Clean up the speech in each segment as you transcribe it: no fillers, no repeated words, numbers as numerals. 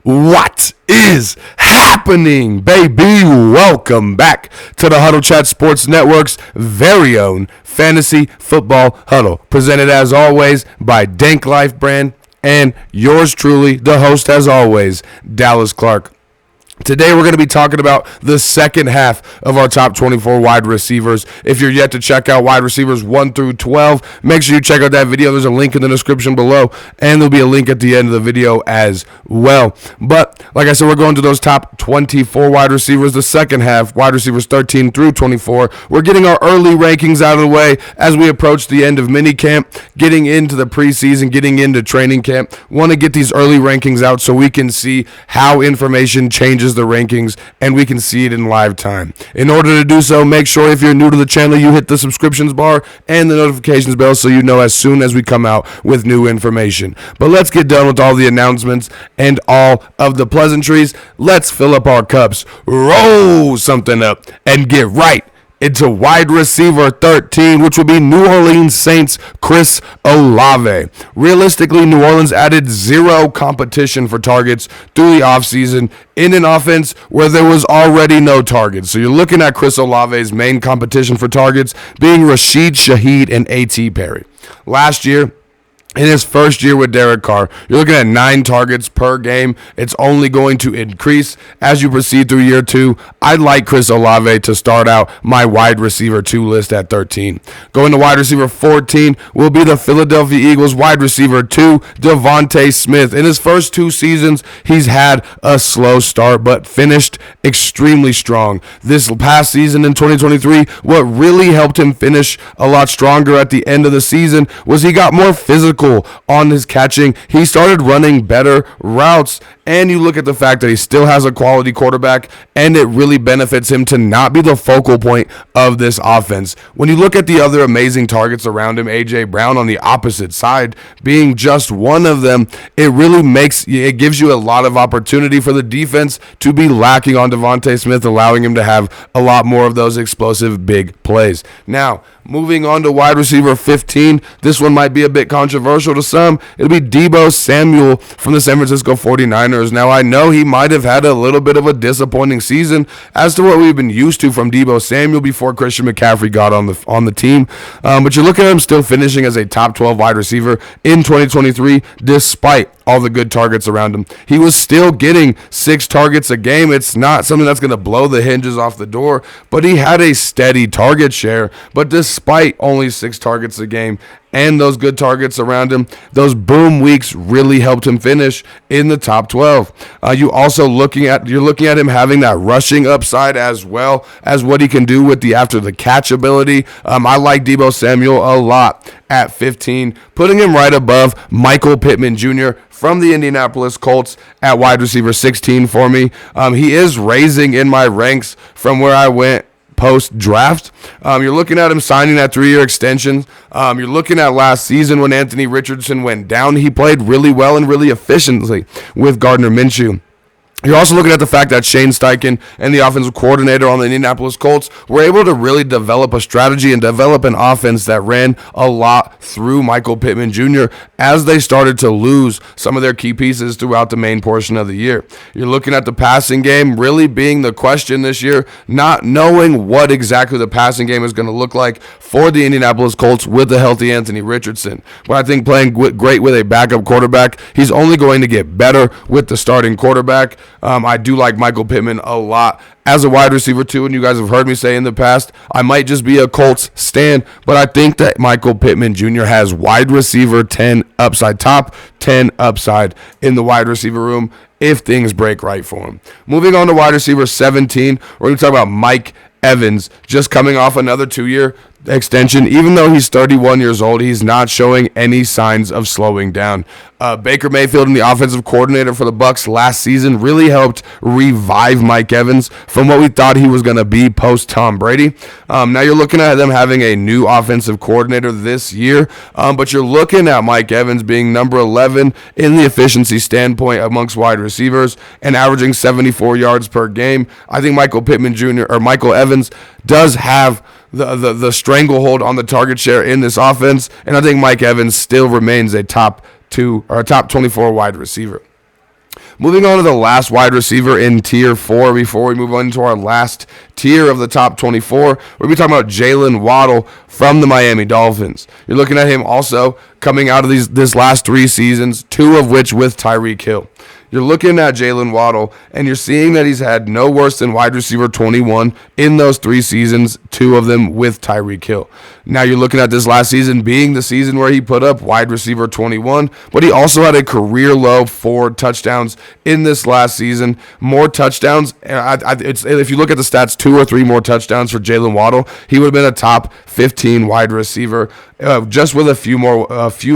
What is happening, baby? Welcome back to the Huddle Chat Sports Network's very own Fantasy Football Huddle, presented as always by DanklyfeBrand and yours truly, the host as always, Dallas Clark. Today, we're going to be talking about the second half of our top 24 wide receivers. If you're yet to check out wide receivers 1 through 12, make sure you check out that video. There's a link in the description below, and there'll be a link at the end of the video as well. But, like I said, we're going to those top 24 wide receivers. The second half, wide receivers 13 through 24. We're getting our early rankings out of the way as we approach the end of minicamp, getting into the preseason, getting into training camp. Want to get these early rankings out so we can see how information changes the rankings and we can see it in live time. In order to do so, make sure if you're new to the channel, you hit the subscriptions bar and the notifications bell so you know as soon as we come out with new information. But let's get done with all the announcements and all of the pleasantries. Let's fill up our cups, roll something up, and get right into wide receiver 13, which will be New Orleans Saints' Chris Olave. Realistically, New Orleans added zero competition for targets through the offseason in an offense where there was already no targets. So you're looking at Chris Olave's main competition for targets being Rashid Shaheed and A.T. Perry. Last year, in his first year with Derek Carr, you're looking at 9 targets per game. It's only going to increase as you proceed through year 2. I'd like Chris Olave to start out my wide receiver 2 list at 13. Going to wide receiver 14 will be the Philadelphia Eagles wide receiver 2, Devontae Smith. In his first 2 seasons, he's had a slow start, but finished extremely strong. This past season in 2023, what really helped him finish a lot stronger at the end of the season was he got more physical on his catching. He started running better routes, and you look at the fact that he still has a quality quarterback, and it really benefits him to not be the focal point of this offense. When you look at the other amazing targets around him, A.J. Brown on the opposite side being just one of them, it gives you a lot of opportunity for the defense to be lacking on Devontae Smith, allowing him to have a lot more of those explosive big plays. Now, moving on to wide receiver 15, this one might be a bit controversial to some. It'll be Deebo Samuel from the San Francisco 49ers. Now, I know he might have had a little bit of a disappointing season as to what we've been used to from Deebo Samuel before Christian McCaffrey got on the team. But you're looking at him still finishing as a top 12 wide receiver in 2023 despite all the good targets around him. He was still getting 6 targets a game. It's not something that's going to blow the hinges off the door, but he had a steady target share. But despite only 6 targets a game and those good targets around him, those boom weeks really helped him finish in the top 12. You're looking at him having that rushing upside as well as what he can do with the after the catch ability. I like Deebo Samuel a lot at 15, putting him right above Michael Pittman Jr. from the Indianapolis Colts at wide receiver 16 for me. He is raising in my ranks from where I went post-draft. You're looking at him signing that 3-year extension. You're looking at last season when Anthony Richardson went down. He played really well and really efficiently with Gardner Minshew. You're also looking at the fact that Shane Steichen and the offensive coordinator on the Indianapolis Colts were able to really develop a strategy and develop an offense that ran a lot through Michael Pittman Jr. as they started to lose some of their key pieces throughout the main portion of the year. You're looking at the passing game really being the question this year, not knowing what exactly the passing game is going to look like for the Indianapolis Colts with a healthy Anthony Richardson. But I think playing great with a backup quarterback, he's only going to get better with the starting quarterback. I do like Michael Pittman a lot as a wide receiver too, and you guys have heard me say in the past, I might just be a Colts stan, but I think that Michael Pittman Jr. has wide receiver 10 upside, top 10 upside in the wide receiver room if things break right for him. Moving on to wide receiver 17, we're going to talk about Mike Evans, just coming off another 2-year extension. Even though he's 31 years old, he's not showing any signs of slowing down. Baker Mayfield and the offensive coordinator for the Bucs last season really helped revive Mike Evans from what we thought he was going to be post Tom Brady. Now you're looking at them having a new offensive coordinator this year, but you're looking at Mike Evans being number 11 in the efficiency standpoint amongst wide receivers and averaging 74 yards per game. I think Michael Evans does have the stranglehold on the target share in this offense, and I think Mike Evans still remains a top 24 wide receiver. Moving on to the last wide receiver in Tier 4 before we move on to our last tier of the top 24, we're going to be talking about Jalen Waddle from the Miami Dolphins. You're looking at him also coming out of this last 3 seasons, 2 of which with Tyreek Hill. You're looking at Jalen Waddle, and you're seeing that he's had no worse than wide receiver 21 in those 3 seasons, 2 of them with Tyreek Hill. Now you're looking at this last season being the season where he put up wide receiver 21, but he also had a career low 4 touchdowns in this last season. More touchdowns. If you look at the stats, 2 or 3 more touchdowns for Jalen Waddle, he would have been a top 15 wide receiver. Just with a few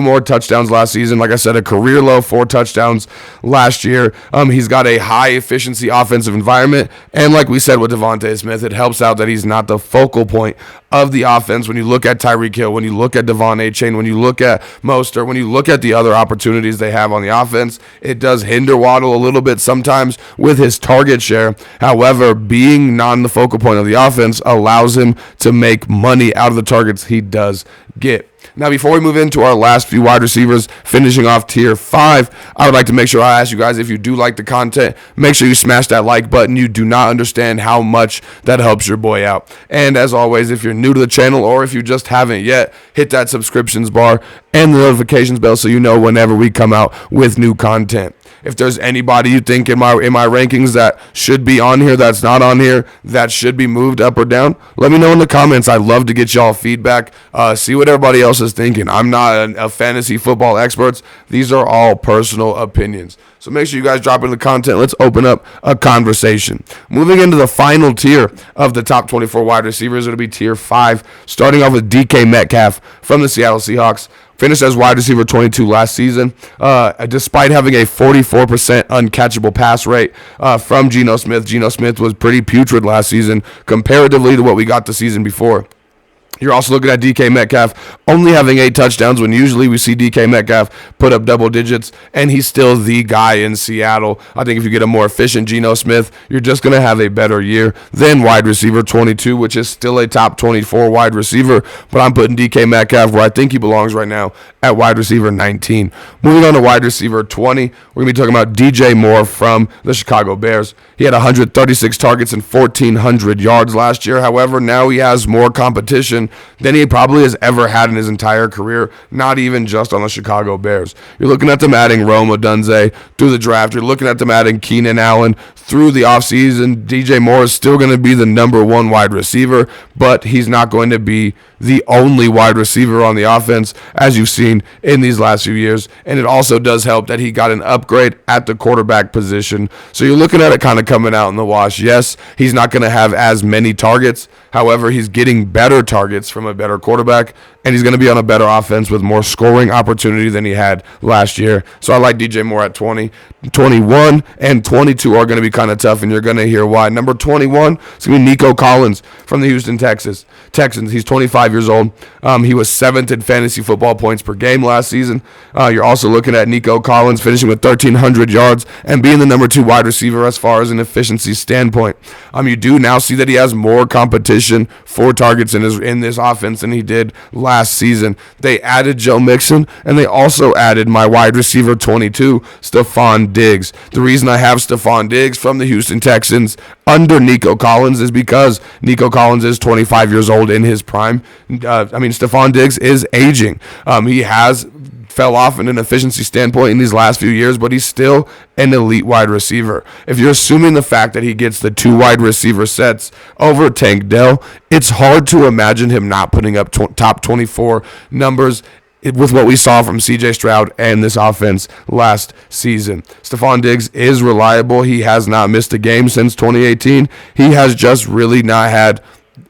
more touchdowns last season. Like I said, a career low 4 touchdowns last year. He's got a high efficiency offensive environment, and like we said with Devontae Smith, it helps out that he's not the focal point of the offense. When you look at Tyreek Hill, when you look at Devon Achane, when you look at Mostert, when you look at the other opportunities they have on the offense, it does hinder Waddle a little bit sometimes with his target share. However, being not the focal point of the offense allows him to make money out of the targets he does get. Now, before we move into our last few wide receivers, finishing off Tier 5, I would like to make sure I ask you guys, if you do like the content, make sure you smash that like button. You do not understand how much that helps your boy out. And as always, if you're new to the channel or if you just haven't yet, hit that subscriptions bar and the notifications bell so you know whenever we come out with new content. If there's anybody you think in my rankings that should be on here, that's not on here, that should be moved up or down, let me know in the comments. I'd love to get y'all feedback, see what everybody else is thinking. I'm not a fantasy football expert. These are all personal opinions. So make sure you guys drop in the content. Let's open up a conversation. Moving into the final tier of the top 24 wide receivers, it'll be Tier 5, starting off with DK Metcalf from the Seattle Seahawks. Finished as wide receiver 22 last season, despite having a 44% uncatchable pass rate from Geno Smith. Geno Smith was pretty putrid last season comparatively to what we got the season before. You're also looking at DK Metcalf only having 8 touchdowns when usually we see DK Metcalf put up double digits, and he's still the guy in Seattle. I think if you get a more efficient Geno Smith, you're just going to have a better year than wide receiver 22, which is still a top 24 wide receiver, but I'm putting DK Metcalf where I think he belongs right now at wide receiver 19. Moving on to wide receiver 20, we're going to be talking about DJ Moore from the Chicago Bears. He had 136 targets and 1,400 yards last year. However, now he has more competition than he probably has ever had in his entire career, not even just on the Chicago Bears. You're looking at them adding Rome Odunze through the draft. You're looking at them adding Keenan Allen through the offseason. DJ Moore is still going to be the number 1 wide receiver, but he's not going to be the only wide receiver on the offense, as you've seen in these last few years. And it also does help that he got an upgrade at the quarterback position. So you're looking at it kind of coming out in the wash. Yes, he's not going to have as many targets. However, he's getting better targets from a better quarterback, and he's going to be on a better offense with more scoring opportunity than he had last year. So I like DJ Moore at 20. 21 and 22 are going to be kind of tough, and you're going to hear why. Number 21 is going to be Nico Collins from the Houston Texans. He's 25 years old. He was 7th in fantasy football points per game last season. You're also looking at Nico Collins finishing with 1,300 yards and being the number 2 wide receiver as far as an efficiency standpoint. You do now see that he has more competition for targets in this offense than he did last season. They added Joe Mixon, and they also added my wide receiver 22, Stephon Diggs. The reason I have Stephon Diggs from the Houston Texans under Nico Collins is because Nico Collins is 25 years old in his prime. Stephon Diggs is aging. He has fell off in an efficiency standpoint in these last few years, but he's still an elite wide receiver. If you're assuming the fact that he gets the 2 wide receiver sets over Tank Dell, it's hard to imagine him not putting up top 24 numbers with what we saw from C.J. Stroud and this offense last season. Stephon Diggs is reliable. He has not missed a game since 2018. He has just really not had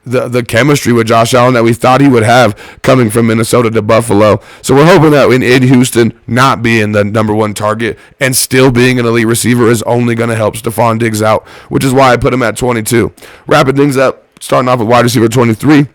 the chemistry with Josh Allen that we thought he would have coming from Minnesota to Buffalo. So we're hoping that in Houston, not being the number 1 target and still being an elite receiver is only going to help Stephon Diggs out, which is why I put him at 22. Wrapping things up, starting off with wide receiver 23.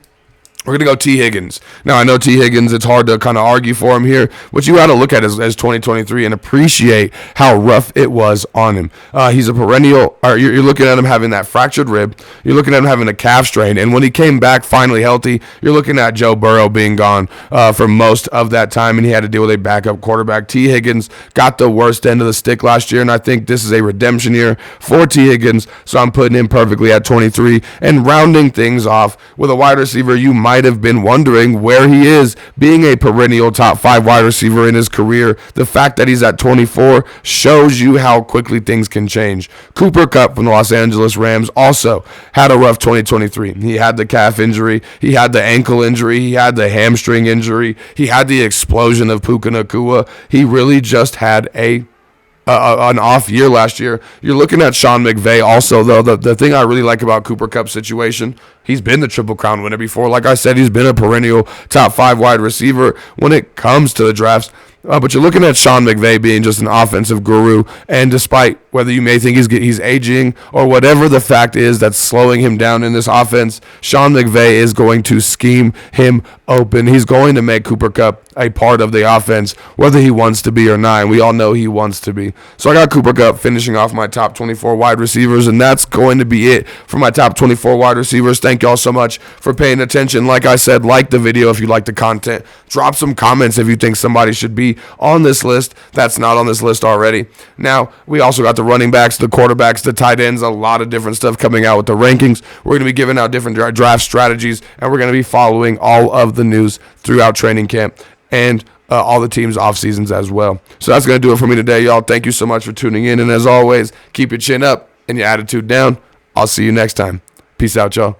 We're going to go T. Higgins. Now, I know T. Higgins, it's hard to kind of argue for him here, but you got to look at it as 2023 and appreciate how rough it was on him. He's a perennial, or you're looking at him having that fractured rib. You're looking at him having a calf strain. And when he came back finally healthy, you're looking at Joe Burrow being gone for most of that time, and he had to deal with a backup quarterback. T. Higgins got the worst end of the stick last year, and I think this is a redemption year for T. Higgins, so I'm putting him perfectly at 23. And rounding things off with a wide receiver you might have been wondering where he is, being a perennial top 5 wide receiver in his career. The fact that he's at 24 shows you how quickly things can change. Cooper Kupp from the Los Angeles Rams also had a rough 2023. He had the calf injury, he had the ankle injury, he had the hamstring injury, he had the explosion of Puka Nacua. He really just had an off year last year. You're looking at Sean McVay also, though. The thing I really like about Cooper Kupp's situation, he's been the Triple Crown winner before. Like I said, he's been a perennial top 5 wide receiver when it comes to the drafts. But you're looking at Sean McVay being just an offensive guru, and despite whether you may think he's aging or whatever the fact is that's slowing him down in this offense, Sean McVay is going to scheme him open. He's going to make Cooper Kupp a part of the offense, whether he wants to be or not, and we all know he wants to be. So I got Cooper Kupp finishing off my top 24 wide receivers, and that's going to be it for my top 24 wide receivers. Thank y'all so much for paying attention. Like I said, like the video if you like the content. Drop some comments if you think somebody should be on this list that's not on this list already. Now, we also got the running backs, the quarterbacks, the tight ends, a lot of different stuff coming out with the rankings. We're going to be giving out different draft strategies, and we're going to be following all of the news throughout training camp and all the teams' off seasons as well. So that's going to do it for me today, y'all. Thank you so much for tuning in, and as always, keep your chin up and your attitude down. I'll see you next time. Peace out, y'all.